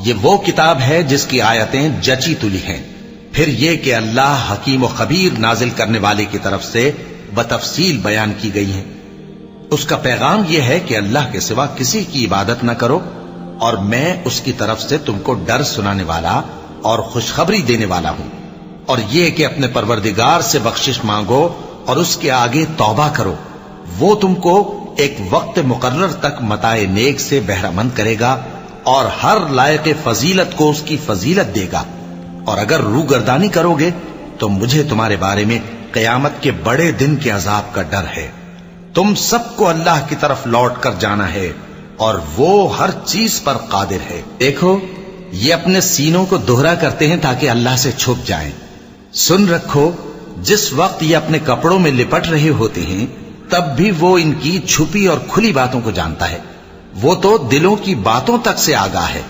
یہ وہ کتاب ہے جس کی آیتیں جچی تلی ہیں، پھر یہ کہ اللہ حکیم و خبیر نازل کرنے والے کی طرف سے بتفصیل بیان کی گئی ہیں۔ اس کا پیغام یہ ہے کہ اللہ کے سوا کسی کی عبادت نہ کرو، اور میں اس کی طرف سے تم کو ڈر سنانے والا اور خوشخبری دینے والا ہوں، اور یہ کہ اپنے پروردگار سے بخشش مانگو اور اس کے آگے توبہ کرو، وہ تم کو ایک وقت مقرر تک متاع نیک سے بہرہ مند کرے گا اور ہر لائق فضیلت کو اس کی فضیلت دے گا، اور اگر روگردانی کرو گے تو مجھے تمہارے بارے میں قیامت کے بڑے دن کے عذاب کا ڈر ہے۔ تم سب کو اللہ کی طرف لوٹ کر جانا ہے اور وہ ہر چیز پر قادر ہے۔ دیکھو یہ اپنے سینوں کو دوہرا کرتے ہیں تاکہ اللہ سے چھپ جائیں۔ سن رکھو جس وقت یہ اپنے کپڑوں میں لپٹ رہے ہوتے ہیں تب بھی وہ ان کی چھپی اور کھلی باتوں کو جانتا ہے، وہ تو دلوں کی باتوں تک سے آگاہ ہے۔